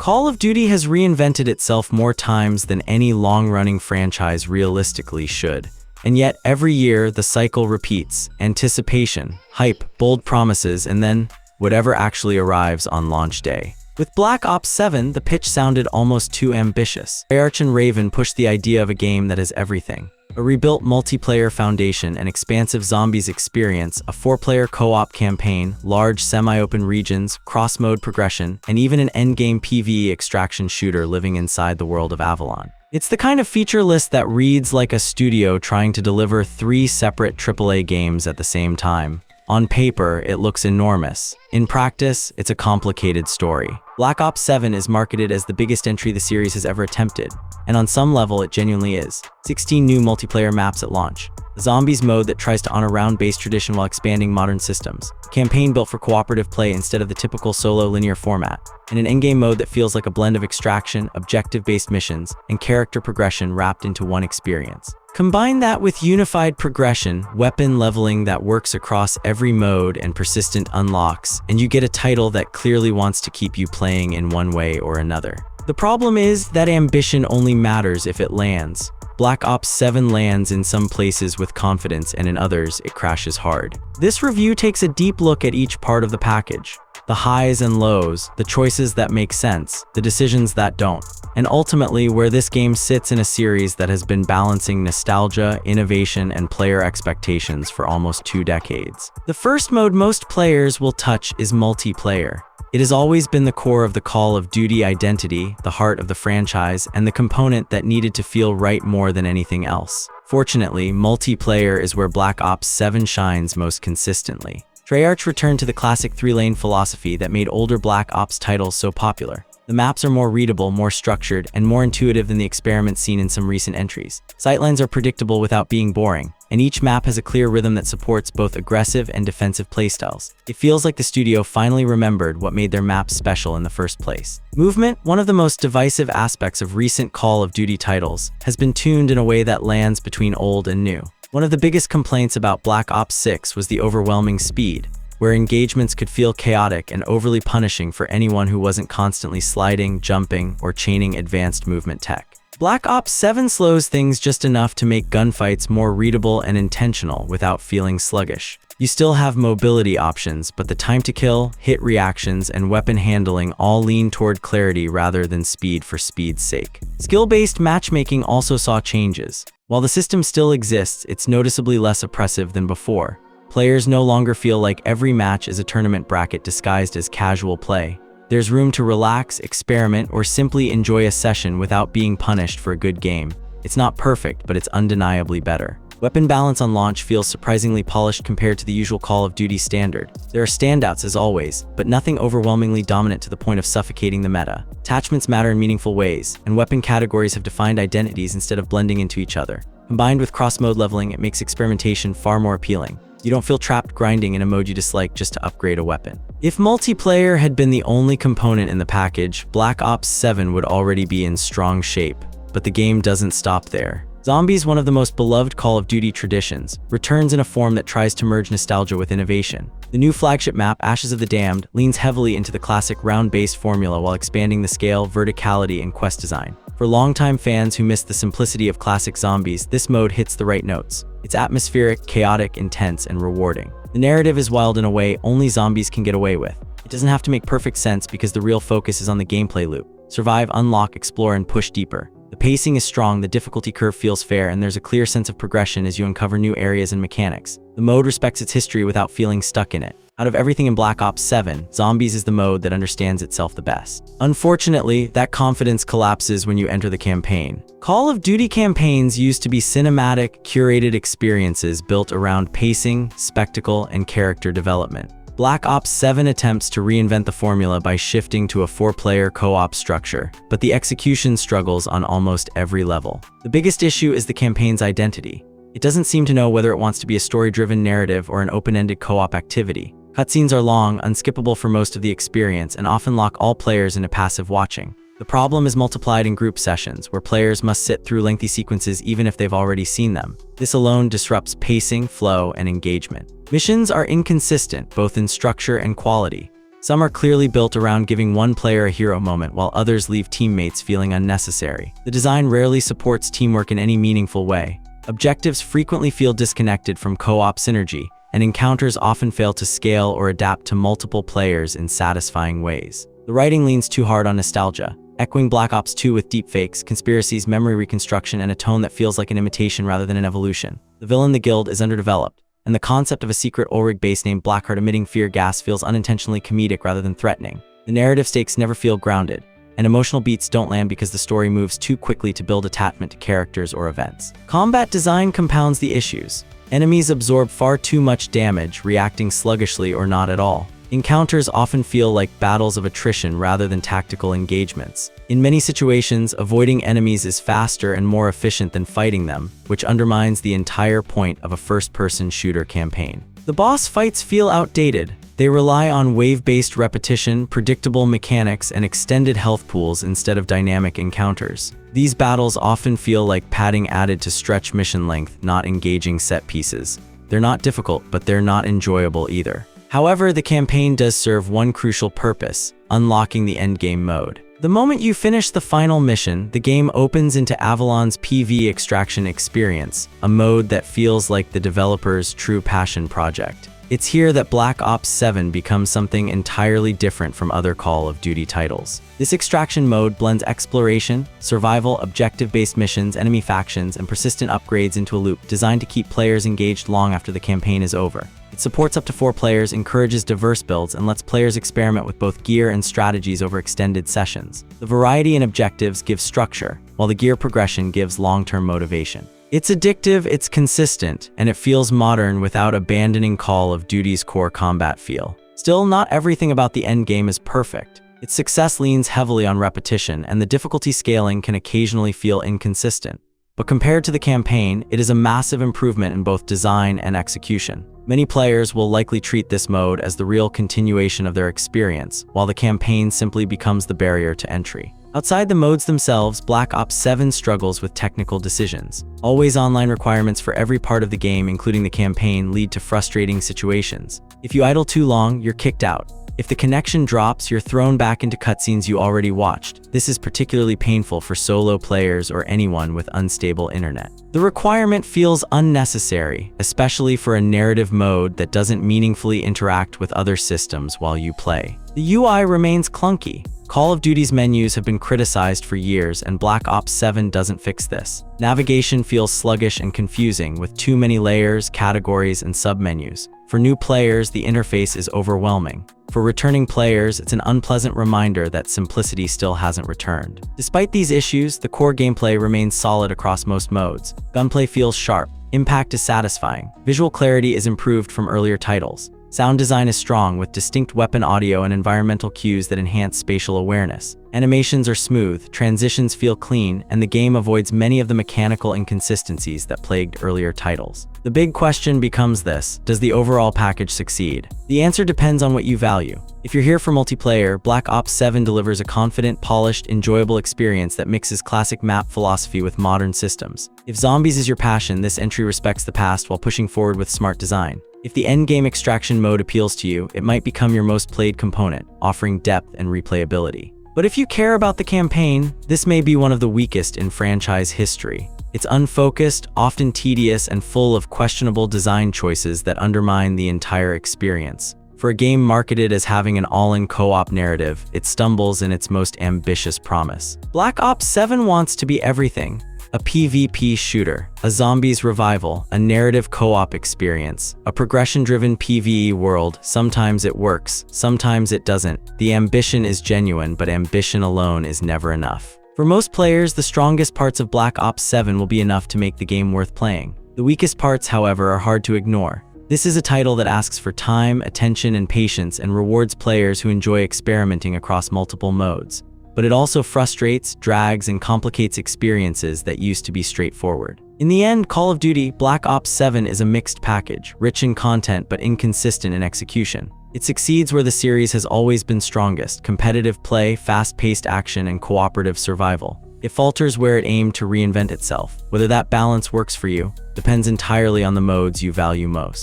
Call of Duty has reinvented itself more times than any long-running franchise realistically should. And yet, every year, the cycle repeats. Anticipation, hype, bold promises, and then whatever actually arrives on launch day. With Black Ops 7, the pitch sounded almost too ambitious. Treyarch and Raven pushed the idea of a game that has everything. A rebuilt multiplayer foundation, an expansive zombies experience, a 4-player co-op campaign, large semi-open regions, cross-mode progression, and even an endgame PvE extraction shooter living inside the world of Avalon. It's the kind of feature list that reads like a studio trying to deliver 3 separate AAA games at the same time. On paper, it looks enormous. In practice, it's a complicated story. Black Ops 7 is marketed as the biggest entry the series has ever attempted, and on some level it genuinely is. 16 new multiplayer maps at launch. A zombies mode that tries to honor round-based tradition while expanding modern systems. A campaign built for cooperative play instead of the typical solo linear format. And an endgame mode that feels like a blend of extraction, objective-based missions, and character progression wrapped into one experience. Combine that with unified progression, weapon leveling that works across every mode, and persistent unlocks, and you get a title that clearly wants to keep you playing in one way or another. The problem is that ambition only matters if it lands. Black Ops 7 lands in some places with confidence, and in others, it crashes hard. This review takes a deep look at each part of the package. The highs and lows, the choices that make sense, the decisions that don't, and ultimately where this game sits in a series that has been balancing nostalgia, innovation, and player expectations for almost 2 decades. The first mode most players will touch is multiplayer. It has always been the core of the Call of Duty identity, the heart of the franchise, and the component that needed to feel right more than anything else. Fortunately, multiplayer is where Black Ops 7 shines most consistently. Treyarch returned to the classic 3-lane philosophy that made older Black Ops titles so popular. The maps are more readable, more structured, and more intuitive than the experiments seen in some recent entries. Sightlines are predictable without being boring, and each map has a clear rhythm that supports both aggressive and defensive playstyles. It feels like the studio finally remembered what made their maps special in the first place. Movement, one of the most divisive aspects of recent Call of Duty titles, has been tuned in a way that lands between old and new. One of the biggest complaints about Black Ops 6 was the overwhelming speed, where engagements could feel chaotic and overly punishing for anyone who wasn't constantly sliding, jumping, or chaining advanced movement tech. Black Ops 7 slows things just enough to make gunfights more readable and intentional without feeling sluggish. You still have mobility options, but the time to kill, hit reactions, and weapon handling all lean toward clarity rather than speed for speed's sake. Skill-based matchmaking also saw changes. While the system still exists, it's noticeably less oppressive than before. Players no longer feel like every match is a tournament bracket disguised as casual play. There's room to relax, experiment, or simply enjoy a session without being punished for a good game. It's not perfect, but it's undeniably better. Weapon balance on launch feels surprisingly polished compared to the usual Call of Duty standard. There are standouts as always, but nothing overwhelmingly dominant to the point of suffocating the meta. Attachments matter in meaningful ways, and weapon categories have defined identities instead of blending into each other. Combined with cross-mode leveling, it makes experimentation far more appealing. You don't feel trapped grinding in a mode you dislike just to upgrade a weapon. If multiplayer had been the only component in the package, Black Ops 7 would already be in strong shape. But the game doesn't stop there. Zombies, one of the most beloved Call of Duty traditions, returns in a form that tries to merge nostalgia with innovation. The new flagship map, Ashes of the Damned, leans heavily into the classic round-based formula while expanding the scale, verticality, and quest design. For longtime fans who miss the simplicity of classic zombies, this mode hits the right notes. It's atmospheric, chaotic, intense, and rewarding. The narrative is wild in a way only zombies can get away with. It doesn't have to make perfect sense because the real focus is on the gameplay loop. Survive, unlock, explore, and push deeper. The pacing is strong, the difficulty curve feels fair, and there's a clear sense of progression as you uncover new areas and mechanics. The mode respects its history without feeling stuck in it. Out of everything in Black Ops 7, Zombies is the mode that understands itself the best. Unfortunately, that confidence collapses when you enter the campaign. Call of Duty campaigns used to be cinematic, curated experiences built around pacing, spectacle, and character development. Black Ops 7 attempts to reinvent the formula by shifting to a 4-player co-op structure, but the execution struggles on almost every level. The biggest issue is the campaign's identity. It doesn't seem to know whether it wants to be a story-driven narrative or an open-ended co-op activity. Cutscenes are long, unskippable for most of the experience, and often lock all players into passive watching. The problem is multiplied in group sessions, where players must sit through lengthy sequences even if they've already seen them. This alone disrupts pacing, flow, and engagement. Missions are inconsistent, both in structure and quality. Some are clearly built around giving one player a hero moment, while others leave teammates feeling unnecessary. The design rarely supports teamwork in any meaningful way. Objectives frequently feel disconnected from co-op synergy, and encounters often fail to scale or adapt to multiple players in satisfying ways. The writing leans too hard on nostalgia, echoing Black Ops 2 with deepfakes, conspiracies, memory reconstruction, and a tone that feels like an imitation rather than an evolution. The villain, the Guild, is underdeveloped, and the concept of a secret Ulrich base named Blackheart emitting fear gas feels unintentionally comedic rather than threatening. The narrative stakes never feel grounded, and emotional beats don't land because the story moves too quickly to build attachment to characters or events. Combat design compounds the issues. Enemies absorb far too much damage, reacting sluggishly or not at all. Encounters often feel like battles of attrition rather than tactical engagements. In many situations, avoiding enemies is faster and more efficient than fighting them, which undermines the entire point of a first-person shooter campaign. The boss fights feel outdated. They rely on wave-based repetition, predictable mechanics, and extended health pools instead of dynamic encounters. These battles often feel like padding added to stretch mission length, not engaging set pieces. They're not difficult, but they're not enjoyable either. However, the campaign does serve one crucial purpose: unlocking the endgame mode. The moment you finish the final mission, the game opens into Avalon's PV extraction experience, a mode that feels like the developer's true passion project. It's here that Black Ops 7 becomes something entirely different from other Call of Duty titles. This extraction mode blends exploration, survival, objective-based missions, enemy factions, and persistent upgrades into a loop designed to keep players engaged long after the campaign is over. It supports up to 4 players, encourages diverse builds, and lets players experiment with both gear and strategies over extended sessions. The variety in objectives gives structure, while the gear progression gives long-term motivation. It's addictive, it's consistent, and it feels modern without abandoning Call of Duty's core combat feel. Still, not everything about the endgame is perfect. Its success leans heavily on repetition, and the difficulty scaling can occasionally feel inconsistent. But compared to the campaign, it is a massive improvement in both design and execution. Many players will likely treat this mode as the real continuation of their experience, while the campaign simply becomes the barrier to entry. Outside the modes themselves, Black Ops 7 struggles with technical decisions. Always online requirements for every part of the game, including the campaign, lead to frustrating situations. If you idle too long, you're kicked out. If the connection drops, you're thrown back into cutscenes you already watched. This is particularly painful for solo players or anyone with unstable internet. The requirement feels unnecessary, especially for a narrative mode that doesn't meaningfully interact with other systems while you play. The UI remains clunky. Call of Duty's menus have been criticized for years, and Black Ops 7 doesn't fix this. Navigation feels sluggish and confusing, with too many layers, categories, and submenus. For new players, the interface is overwhelming. For returning players, it's an unpleasant reminder that simplicity still hasn't returned. Despite these issues, the core gameplay remains solid across most modes. Gunplay feels sharp. Impact is satisfying. Visual clarity is improved from earlier titles. Sound design is strong, with distinct weapon audio and environmental cues that enhance spatial awareness. Animations are smooth, transitions feel clean, and the game avoids many of the mechanical inconsistencies that plagued earlier titles. The big question becomes this: does the overall package succeed? The answer depends on what you value. If you're here for multiplayer, Black Ops 7 delivers a confident, polished, enjoyable experience that mixes classic map philosophy with modern systems. If zombies is your passion, this entry respects the past while pushing forward with smart design. If the endgame extraction mode appeals to you, it might become your most played component, offering depth and replayability. But if you care about the campaign, this may be one of the weakest in franchise history. It's unfocused, often tedious, and full of questionable design choices that undermine the entire experience. For a game marketed as having an all-in co-op narrative, it stumbles in its most ambitious promise. Black Ops 7 wants to be everything: a PvP shooter, a zombies revival, a narrative co-op experience, a progression-driven PvE world. Sometimes it works, sometimes it doesn't. The ambition is genuine, but ambition alone is never enough. For most players, the strongest parts of Black Ops 7 will be enough to make the game worth playing. The weakest parts, however, are hard to ignore. This is a title that asks for time, attention, and patience, and rewards players who enjoy experimenting across multiple modes. But it also frustrates, drags, and complicates experiences that used to be straightforward. In the end, Call of Duty Black Ops 7 is a mixed package, rich in content but inconsistent in execution. It succeeds where the series has always been strongest: competitive play, fast-paced action, and cooperative survival. It falters where it aimed to reinvent itself. Whether that balance works for you depends entirely on the modes you value most.